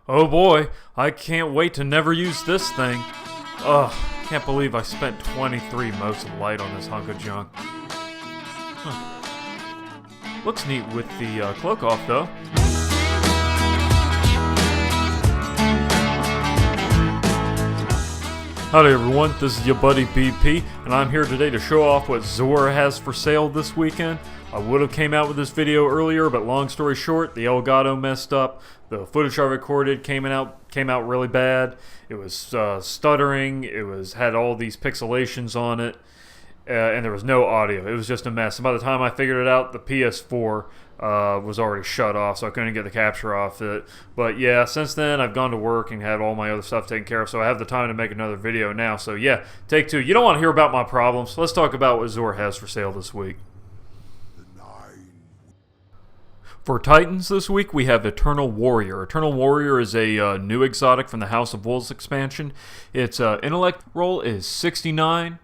Oh boy, I can't wait to never use this thing. Ugh, can't believe I spent 23 motes of light on this hunk of junk. Looks neat with the cloak off though. Howdy everyone, this is your buddy BP, and I'm here today to show off what XUR has for sale this weekend. I would have came out with this video earlier, but long story short, the Elgato messed up. The footage I recorded came out really bad. It was stuttering. It had all these pixelations on it, and there was no audio. It was just a mess. And by the time I figured it out, the PS4 was already shut off, so I couldn't get the capture off it. But yeah, since then I've gone to work and had all my other stuff taken care of, so I have the time to make another video now. So yeah, take two. You don't want to hear about my problems. Let's talk about what XUR has for sale this week. For Titans this week, we have Eternal Warrior. Eternal Warrior is a new exotic from the House of Wolves expansion. Its intellect roll is 69.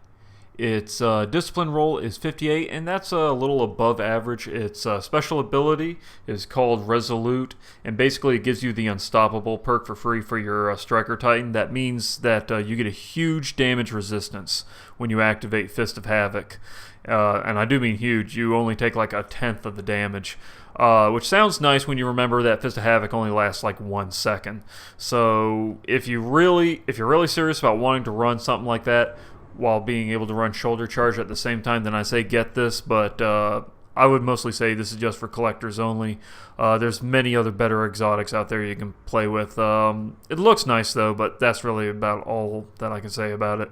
Its discipline roll is 58, and that's a little above average. Its special ability is called Resolute, and basically it gives you the Unstoppable perk for free for your Striker Titan. That means that you get a huge damage resistance when you activate Fist of Havoc. And I do mean huge. You only take like 1/10 of the damage. Which sounds nice when you remember that Fist of Havoc only lasts like 1 second. So if you're really serious about wanting to run something like that while being able to run Shoulder Charge at the same time, then I say get this. But I would mostly say this is just for collectors only. There's many other better exotics out there you can play with. It looks nice though, but that's really about all that I can say about it.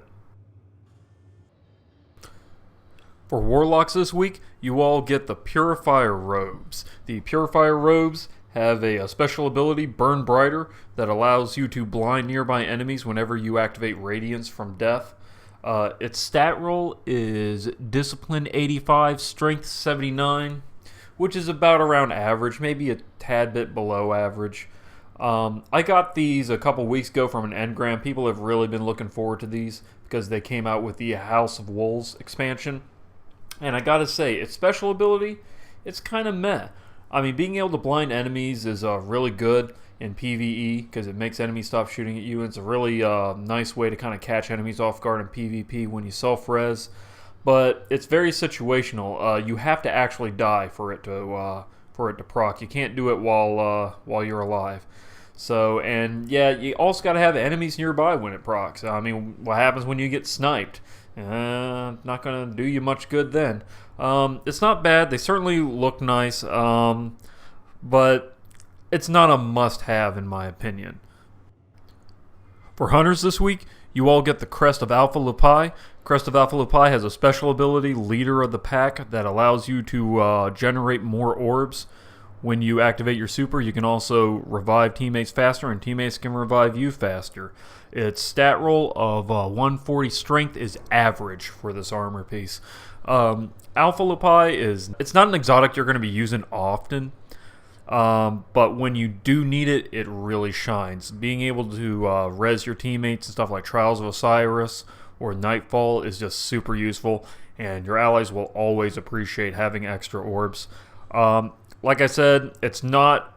For Warlocks this week, you all get the Purifier robes. The Purifier robes have a special ability, Burn Brighter, that allows you to blind nearby enemies whenever you activate Radiance from Death. Its stat roll is Discipline 85, Strength 79, which is about around average, maybe a tad bit below average. I got these a couple weeks ago from an engram. People have really been looking forward to these because they came out with the House of Wolves expansion. And I gotta say, its special ability, it's kind of meh. I mean, being able to blind enemies is really good in PvE because it makes enemies stop shooting at you. And it's a really nice way to kind of catch enemies off guard in PvP when you self-res. But it's very situational. You have to actually die for it to proc. You can't do it while you're alive. So, and yeah, you also got to have enemies nearby when it procs. I mean, what happens when you get sniped? Not going to do you much good then. It's not bad. They certainly look nice, but it's not a must-have in my opinion. For Hunters this week, you all get the Crest of Alpha Lupi. Crest of Alpha Lupi has a special ability, Leader of the Pack, that allows you to generate more orbs. When you activate your super, you can also revive teammates faster, and teammates can revive you faster. Its stat roll of 140 strength is average for this armor piece. Alpha Lupi it's not an exotic you're going to be using often, but when you do need it, it really shines. Being able to res your teammates and stuff like Trials of Osiris or Nightfall is just super useful, and your allies will always appreciate having extra orbs. Like I said, it's not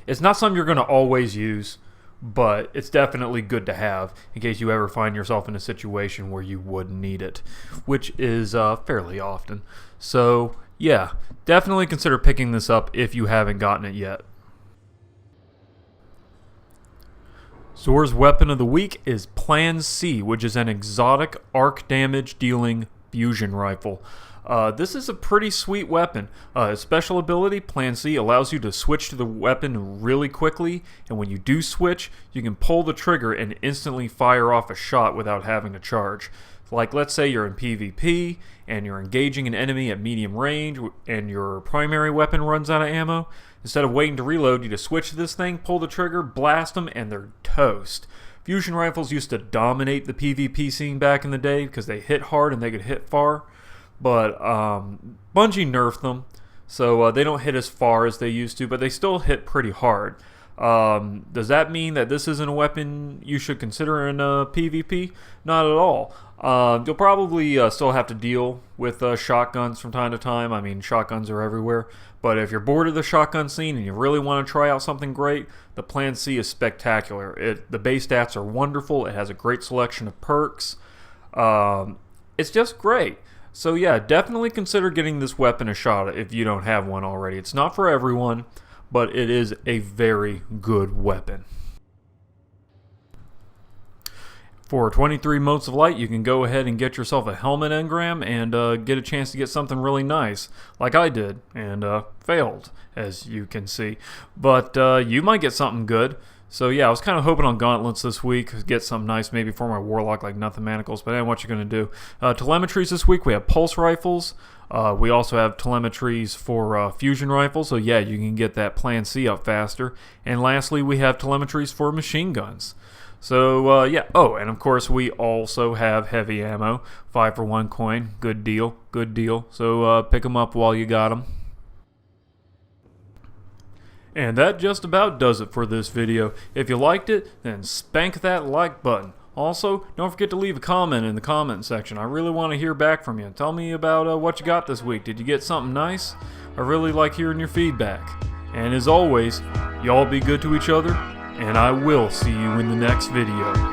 something you're going to always use, but it's definitely good to have in case you ever find yourself in a situation where you would need it, which is fairly often. So yeah, definitely consider picking this up if you haven't gotten it yet. XUR's weapon of the week is Plan C, which is an exotic arc damage dealing fusion rifle. This is a pretty sweet weapon. Special ability, Plan C, allows you to switch to the weapon really quickly, and when you do switch, you can pull the trigger and instantly fire off a shot without having to charge. Like, let's say you're in PvP, and you're engaging an enemy at medium range, and your primary weapon runs out of ammo. Instead of waiting to reload, you just switch to this thing, pull the trigger, blast them, and they're toast. Fusion rifles used to dominate the PvP scene back in the day because they hit hard and they could hit far. But Bungie nerfed them, so they don't hit as far as they used to, but they still hit pretty hard. Does that mean that this isn't a weapon you should consider in PvP? Not at all. You'll probably still have to deal with shotguns from time to time. I mean, shotguns are everywhere. But if you're bored of the shotgun scene and you really want to try out something great, the Plan C is spectacular. The base stats are wonderful. It has a great selection of perks. It's just great. So yeah, definitely consider getting this weapon a shot if you don't have one already. It's not for everyone, but it is a very good weapon. For 23 motes of light, you can go ahead and get yourself a helmet engram and get a chance to get something really nice, like I did, and failed, as you can see. But you might get something good. So yeah, I was kind of hoping on gauntlets this week, get something nice maybe for my warlock like nothing manacles, but what you going to do. Telemetries this week, we have pulse rifles. We also have telemetries for fusion rifles, so yeah, you can get that Plan C up faster. And lastly, we have telemetries for machine guns. So yeah, oh, and of course we also have heavy ammo, 5 for 1 coin, good deal, good deal. So pick them up while you got them. And that just about does it for this video. If you liked it, then spank that like button. Also, don't forget to leave a comment in the comment section. I really want to hear back from you. Tell me about what you got this week. Did you get something nice? I really like hearing your feedback. And as always, y'all be good to each other, and I will see you in the next video.